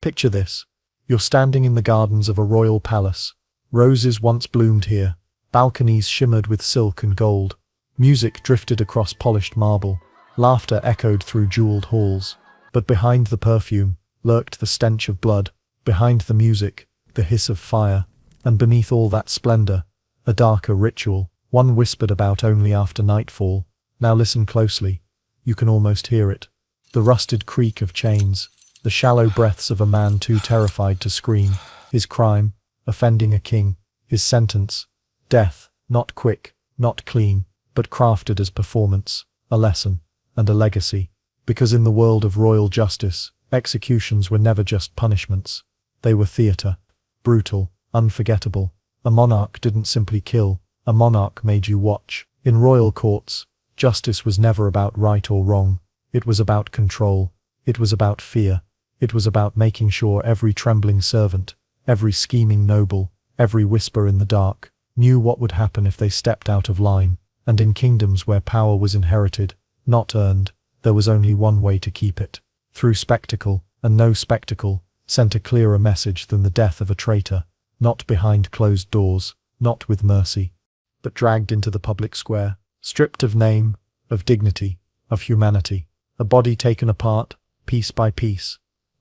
Picture this. You're standing in the gardens of a royal palace. Roses once bloomed here. Balconies shimmered with silk and gold. Music drifted across polished marble. Laughter echoed through jeweled halls. But behind the perfume lurked the stench of blood. Behind the music, the hiss of fire. And beneath all that splendor, a darker ritual, one whispered about only after nightfall. Now listen closely. You can almost hear it. The rusted creak of chains. The shallow breaths of a man too terrified to scream. His crime, offending a king. His sentence, death, not quick, not clean, but crafted as performance, a lesson, and a legacy. Because in the world of royal justice, executions were never just punishments. They were theatre. Brutal, unforgettable. A monarch didn't simply kill, a monarch made you watch. In royal courts, justice was never about right or wrong. It was about control. It was about fear. It was about making sure every trembling servant, every scheming noble, every whisper in the dark, knew what would happen if they stepped out of line. And in kingdoms where power was inherited, not earned, there was only one way to keep it. Through spectacle, and no spectacle sent a clearer message than the death of a traitor, not behind closed doors, not with mercy, but dragged into the public square, stripped of name, of dignity, of humanity, a body taken apart, piece by piece,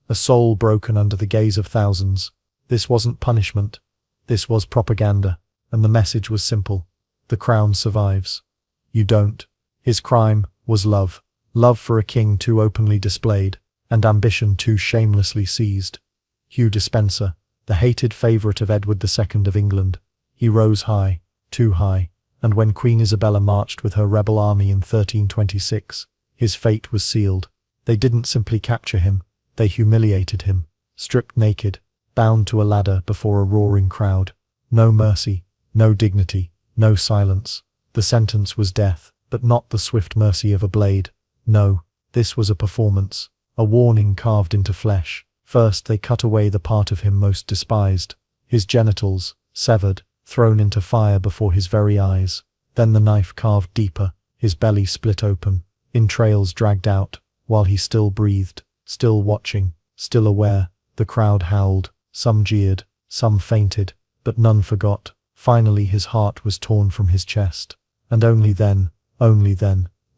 a soul broken under the gaze of thousands. This wasn't punishment, this was propaganda, and the message was simple. The crown survives. You don't. His crime was love. Love for a king too openly displayed, and ambition too shamelessly seized. Hugh Despenser, the hated favourite of Edward II of England. He rose high, too high, and when Queen Isabella marched with her rebel army in 1326, his fate was sealed. They didn't simply capture him, they humiliated him, stripped naked, bound to a ladder before a roaring crowd. No mercy, no dignity, no silence. The sentence was death, but not the swift mercy of a blade. No, this was a performance, a warning carved into flesh. First they cut away the part of him most despised, his genitals, severed, thrown into fire before his very eyes. Then the knife carved deeper, his belly split open, entrails dragged out, while he still breathed, still watching, still aware. The crowd howled, some jeered, some fainted, but none forgot. Finally his heart was torn from his chest, and only then,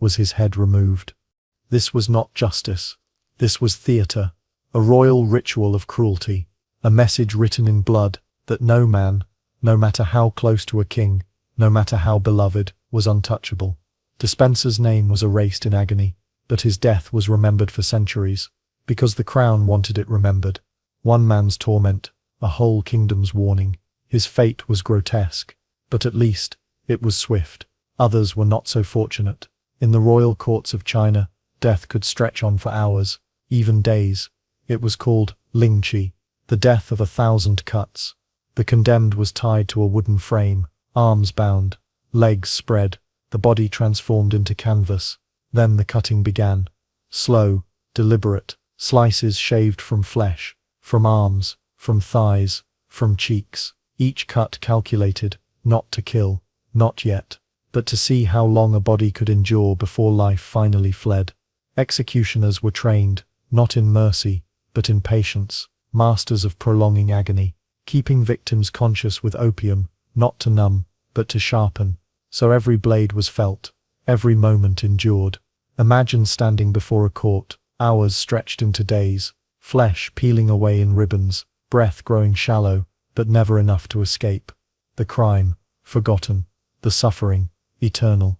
was his head removed. This was not justice. This was theatre, a royal ritual of cruelty, a message written in blood that no man, no matter how close to a king, no matter how beloved, was untouchable. Despenser's name was erased in agony, but his death was remembered for centuries, because the crown wanted it remembered. One man's torment, a whole kingdom's warning. His fate was grotesque, but at least it was swift. Others were not so fortunate. In the royal courts of China, death could stretch on for hours, even days. It was called lingqi, the death of 1,000 cuts. The condemned was tied to a wooden frame, arms bound, legs spread, the body transformed into canvas. Then the cutting began. Slow, deliberate, slices shaved from flesh, from arms, from thighs, from cheeks. Each cut calculated, not to kill, not yet, but to see how long a body could endure before life finally fled. Executioners were trained, not in mercy, but in patience, masters of prolonging agony, keeping victims conscious with opium, not to numb, but to sharpen. So every blade was felt, every moment endured. Imagine standing before a court, hours stretched into days, flesh peeling away in ribbons, breath growing shallow, but never enough to escape. The crime, forgotten. The suffering, eternal.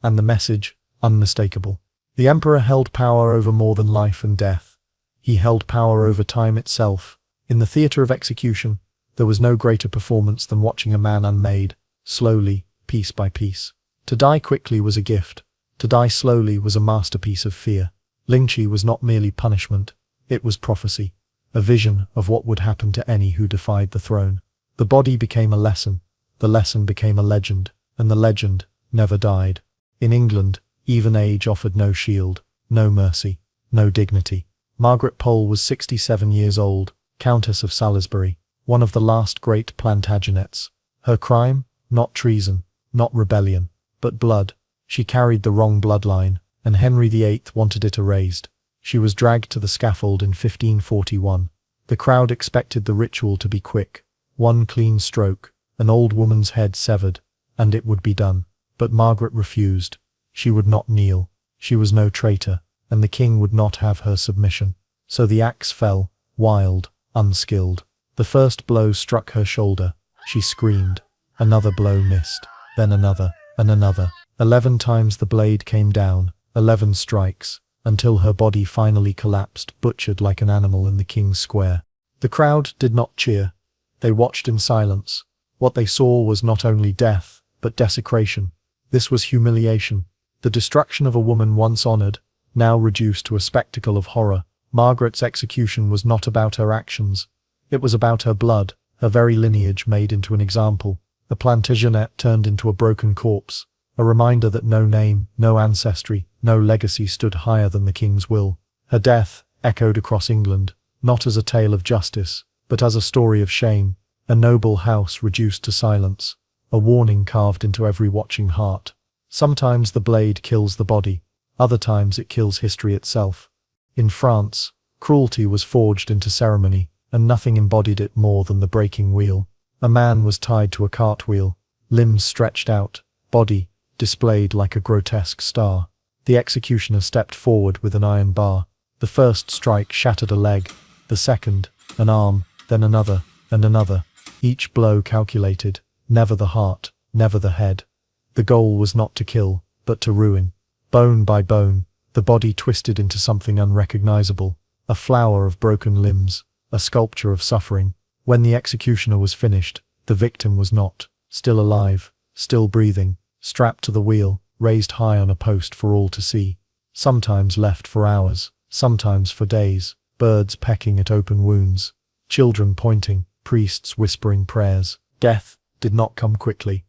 And the message, unmistakable. The emperor held power over more than life and death. He held power over time itself. In the theatre of execution, there was no greater performance than watching a man unmade, slowly, piece by piece. To die quickly was a gift. To die slowly was a masterpiece of fear. Lingqi was not merely punishment, it was prophecy. A vision of what would happen to any who defied the throne. The body became a lesson, the lesson became a legend, and the legend never died. In England, even age offered no shield, no mercy, no dignity. Margaret Pole was 67 years old, Countess of Salisbury, one of the last great Plantagenets. Her crime? Not treason, not rebellion, but blood. She carried the wrong bloodline, and Henry VIII wanted it erased. She was dragged to the scaffold in 1541. The crowd expected the ritual to be quick. One clean stroke, an old woman's head severed, and it would be done. But Margaret refused. She would not kneel. She was no traitor, and the king would not have her submission. So the axe fell, wild, unskilled. The first blow struck her shoulder. She screamed. Another blow missed. Then another, and another. 11 times the blade came down, 11 strikes, until her body finally collapsed, butchered like an animal in the king's square. The crowd did not cheer. They watched in silence. What they saw was not only death, but desecration. This was humiliation. The destruction of a woman once honored, now reduced to a spectacle of horror. Margaret's execution was not about her actions. It was about her blood, her very lineage made into an example. The Plantagenet turned into a broken corpse, a reminder that no name, no ancestry, no legacy stood higher than the king's will. Her death echoed across England, not as a tale of justice, but as a story of shame, a noble house reduced to silence, a warning carved into every watching heart. Sometimes the blade kills the body, other times it kills history itself. In France, cruelty was forged into ceremony, and nothing embodied it more than the breaking wheel. A man was tied to a cartwheel, limbs stretched out, body displayed like a grotesque star. The executioner stepped forward with an iron bar. The first strike shattered a leg, the second, an arm, then another, and another. Each blow calculated, never the heart, never the head. The goal was not to kill, but to ruin. Bone by bone, the body twisted into something unrecognizable, a flower of broken limbs, a sculpture of suffering. When the executioner was finished, the victim was not, still alive, still breathing, strapped to the wheel, raised high on a post for all to see. Sometimes left for hours, sometimes for days, birds pecking at open wounds, children pointing, priests whispering prayers. Death did not come quickly.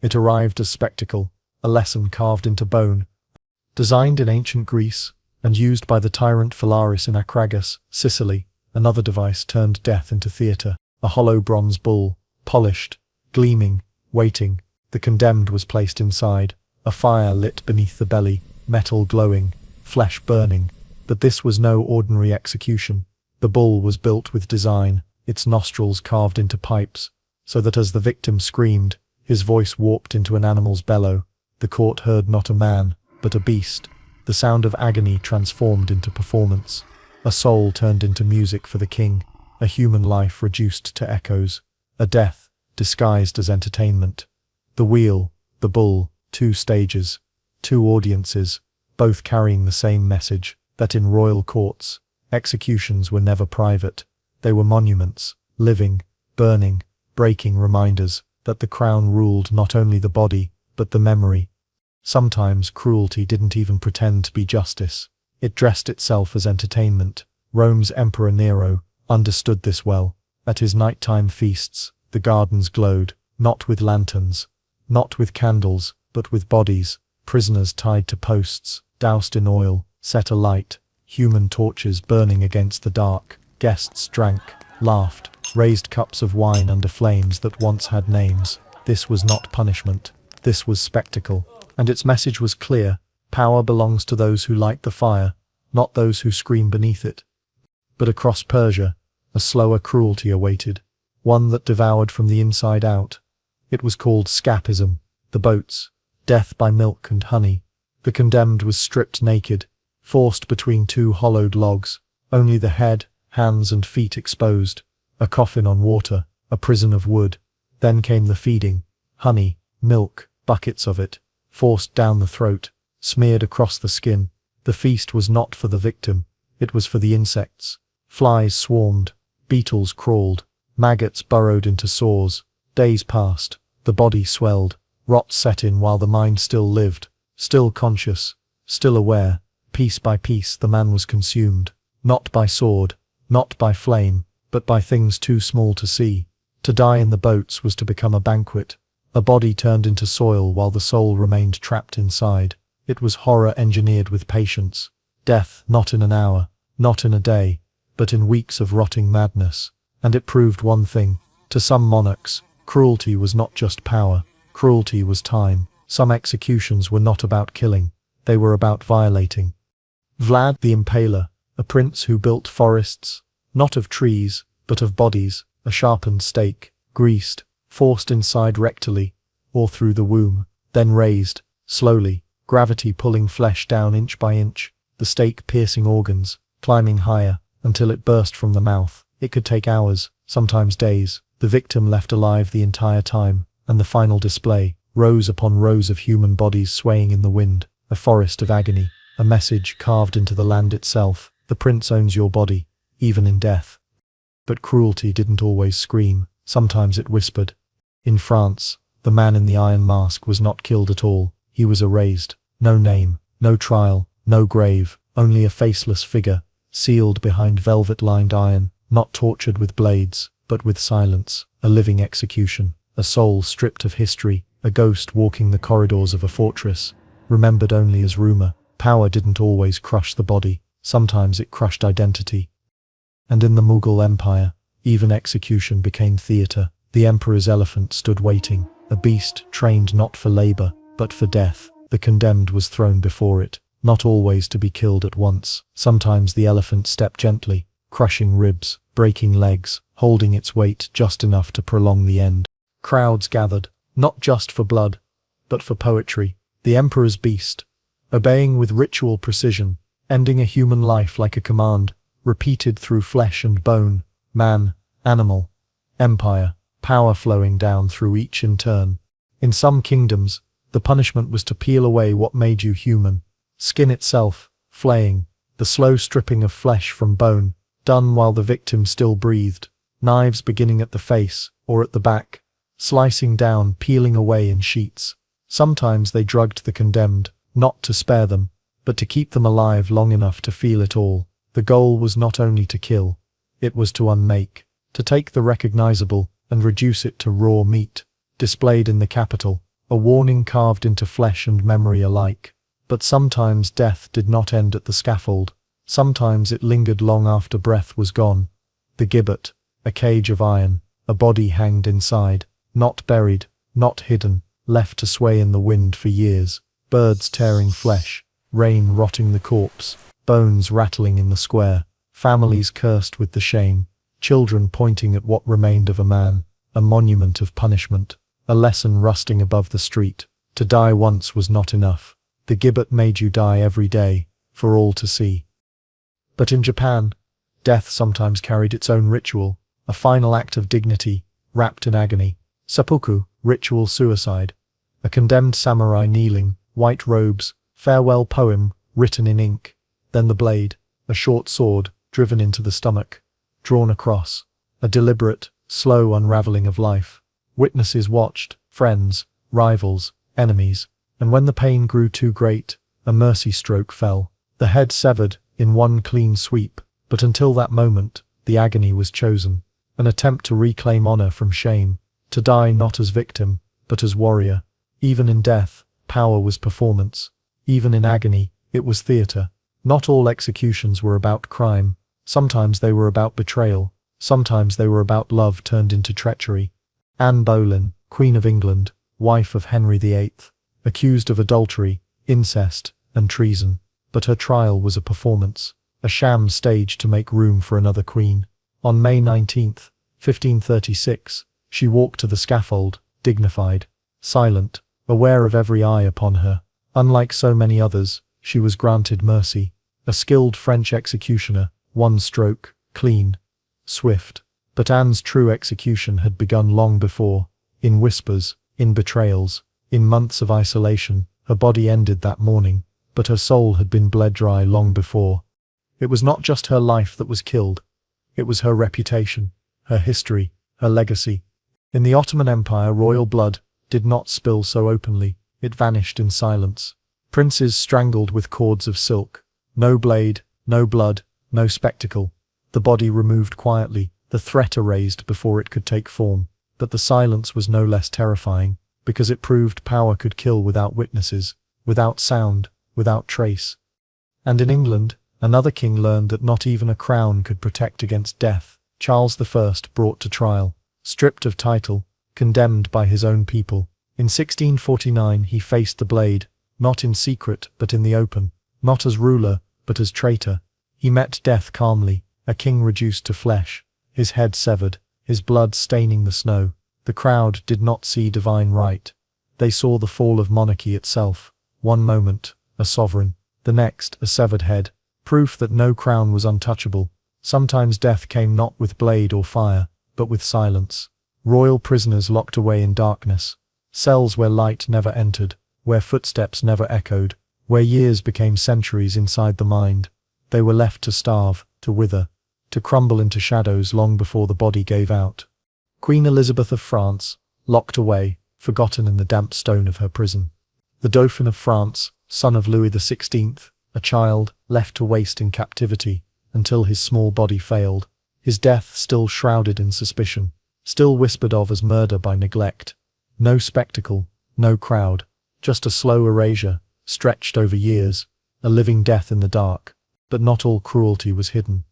It arrived as spectacle, a lesson carved into bone. Designed in ancient Greece, and used by the tyrant Phalaris in Acragas, Sicily, another device turned death into theatre. A hollow bronze bull, polished, gleaming, waiting. The condemned was placed inside, a fire lit beneath the belly, metal glowing, flesh burning. But this was no ordinary execution. The bull was built with design, its nostrils carved into pipes, so that as the victim screamed, his voice warped into an animal's bellow. The court heard not a man, but a beast. The sound of agony transformed into performance. A soul turned into music for the king, a human life reduced to echoes, a death disguised as entertainment. The wheel, the bull, 2 stages, 2 audiences, both carrying the same message, that in royal courts, executions were never private. They were monuments, living, burning, breaking reminders that the crown ruled not only the body, but the memory. Sometimes cruelty didn't even pretend to be justice. It dressed itself as entertainment. Rome's Emperor Nero understood this well. At his nighttime feasts, the gardens glowed, not with lanterns, not with candles, but with bodies, prisoners tied to posts, doused in oil, set alight, human torches burning against the dark. Guests drank, laughed, raised cups of wine under flames that once had names. This was not punishment. This was spectacle. And its message was clear. Power belongs to those who light the fire, not those who scream beneath it. But across Persia, a slower cruelty awaited, one that devoured from the inside out. It was called scapism, the boats, death by milk and honey. The condemned was stripped naked, forced between 2 hollowed logs, only the head, hands and feet exposed, a coffin on water, a prison of wood. Then came the feeding, honey, milk, buckets of it, forced down the throat, smeared across the skin. The feast was not for the victim, it was for the insects. Flies swarmed, beetles crawled, maggots burrowed into sores. Days passed, the body swelled, rot set in while the mind still lived, still conscious, still aware. Piece by piece the man was consumed, not by sword, not by flame, but by things too small to see. To die in the boats was to become a banquet. A body turned into soil while the soul remained trapped inside. It was horror engineered with patience. Death not in an hour, not in a day, but in weeks of rotting madness. And it proved one thing. To some monarchs, cruelty was not just power. Cruelty was time. Some executions were not about killing. They were about violating. Vlad the Impaler, a prince who built forests, not of trees, but of bodies, a sharpened stake, greased, forced inside rectally, or through the womb, then raised, slowly, gravity pulling flesh down inch by inch, the stake piercing organs, climbing higher, until it burst from the mouth. It could take hours, sometimes days, the victim left alive the entire time, and the final display, rows upon rows of human bodies swaying in the wind, a forest of agony, a message carved into the land itself: the prince owns your body, even in death. But cruelty didn't always scream, sometimes it whispered. In France, the man in the iron mask was not killed at all, he was erased. No name, no trial, no grave, only a faceless figure, sealed behind velvet-lined iron, not tortured with blades, but with silence, a living execution, a soul stripped of history, a ghost walking the corridors of a fortress, remembered only as rumor. Power didn't always crush the body, sometimes it crushed identity. And in the Mughal Empire, even execution became theatre. The emperor's elephant stood waiting, a beast trained not for labor, but for death. The condemned was thrown before it, not always to be killed at once. Sometimes the elephant stepped gently, crushing ribs, breaking legs, holding its weight just enough to prolong the end. Crowds gathered, not just for blood, but for poetry. The emperor's beast, obeying with ritual precision, ending a human life like a command, repeated through flesh and bone, man, animal, empire, power flowing down through each in turn. In some kingdoms, the punishment was to peel away what made you human, skin itself, flaying, the slow stripping of flesh from bone, done while the victim still breathed, knives beginning at the face, or at the back, slicing down, peeling away in sheets. Sometimes they drugged the condemned, not to spare them, but to keep them alive long enough to feel it all. The goal was not only to kill, it was to unmake, to take the recognizable and reduce it to raw meat, displayed in the capital, a warning carved into flesh and memory alike. But sometimes death did not end at the scaffold, sometimes it lingered long after breath was gone. The gibbet, a cage of iron, a body hanged inside, not buried, not hidden, left to sway in the wind for years, birds tearing flesh, rain rotting the corpse, bones rattling in the square, families cursed with the shame, children pointing at what remained of a man, a monument of punishment, a lesson rusting above the street. To die once was not enough. The gibbet made you die every day, for all to see. But in Japan, death sometimes carried its own ritual, a final act of dignity, wrapped in agony. Seppuku, ritual suicide. A condemned samurai kneeling, white robes, farewell poem, written in ink. Then the blade, a short sword, driven into the stomach, drawn across. A deliberate, slow unraveling of life. Witnesses watched, friends, rivals, enemies, and when the pain grew too great, a mercy stroke fell, the head severed, in one clean sweep. But until that moment, the agony was chosen, an attempt to reclaim honor from shame, to die not as victim, but as warrior. Even in death, power was performance. Even in agony, it was theatre. Not all executions were about crime. Sometimes they were about betrayal. Sometimes they were about love turned into treachery. Anne Boleyn, Queen of England, wife of Henry VIII, accused of adultery, incest, and treason. But her trial was a performance, a sham staged to make room for another queen. On May 19, 1536, she walked to the scaffold, dignified, silent, aware of every eye upon her. Unlike so many others, she was granted mercy. A skilled French executioner, one stroke, clean, swift. But Anne's true execution had begun long before, in whispers, in betrayals, in months of isolation. Her body ended that morning, but her soul had been bled dry long before. It was not just her life that was killed. It was her reputation, her history, her legacy. In the Ottoman Empire, royal blood did not spill so openly. It vanished in silence. Princes strangled with cords of silk. No blade, no blood, no spectacle. The body removed quietly, the threat erased before it could take form. But the silence was no less terrifying, because it proved power could kill without witnesses, without sound, without trace. And in England, another king learned that not even a crown could protect against death. Charles I, brought to trial, stripped of title, condemned by his own people. In 1649 he faced the blade, not in secret but in the open, not as ruler, but as traitor. He met death calmly, a king reduced to flesh, his head severed, his blood staining the snow. The crowd did not see divine right. They saw the fall of monarchy itself. One moment, a sovereign, the next, a severed head. Proof that no crown was untouchable. Sometimes death came not with blade or fire, but with silence. Royal prisoners locked away in darkness. Cells where light never entered, where footsteps never echoed, where years became centuries inside the mind. They were left to starve, to wither, to crumble into shadows long before the body gave out. Queen Elizabeth of France, locked away, forgotten in the damp stone of her prison. The Dauphin of France, son of Louis XVI, a child, left to waste in captivity, until his small body failed, his death still shrouded in suspicion, still whispered of as murder by neglect. No spectacle, no crowd, just a slow erasure, stretched over years, a living death in the dark. But not all cruelty was hidden.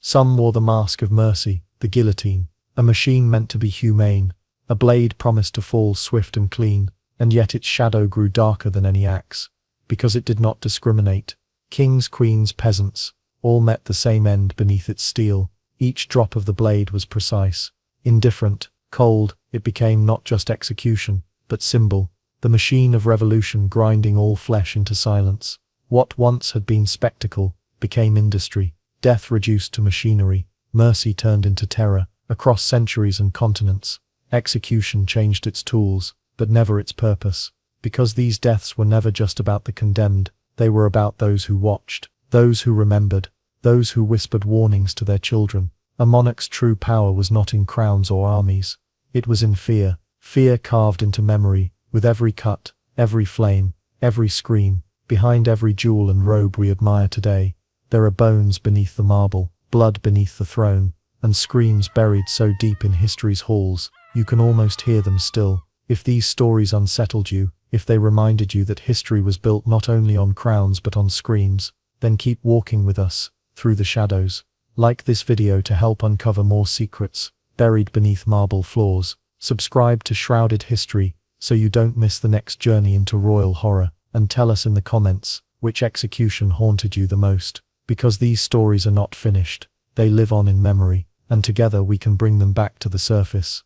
Some wore the mask of mercy, the guillotine, a machine meant to be humane, a blade promised to fall swift and clean, and yet its shadow grew darker than any axe, because it did not discriminate. Kings, queens, peasants, all met the same end beneath its steel. Each drop of the blade was precise. Indifferent, cold, it became not just execution, but symbol, the machine of revolution grinding all flesh into silence. What once had been spectacle became industry, death reduced to machinery, mercy turned into terror. Across centuries and continents, execution changed its tools, but never its purpose, because these deaths were never just about the condemned, they were about those who watched, those who remembered, those who whispered warnings to their children. A monarch's true power was not in crowns or armies, it was in fear, fear carved into memory, with every cut, every flame, every scream. Behind every jewel and robe we admire today, there are bones beneath the marble, blood beneath the throne, and screams buried so deep in history's halls, you can almost hear them still. If these stories unsettled you, if they reminded you that history was built not only on crowns but on screams, then keep walking with us, through the shadows. Like this video to help uncover more secrets, buried beneath marble floors. Subscribe to Shrouded History, so you don't miss the next journey into royal horror, and tell us in the comments, which execution haunted you the most, because these stories are not finished, they live on in memory, and together we can bring them back to the surface.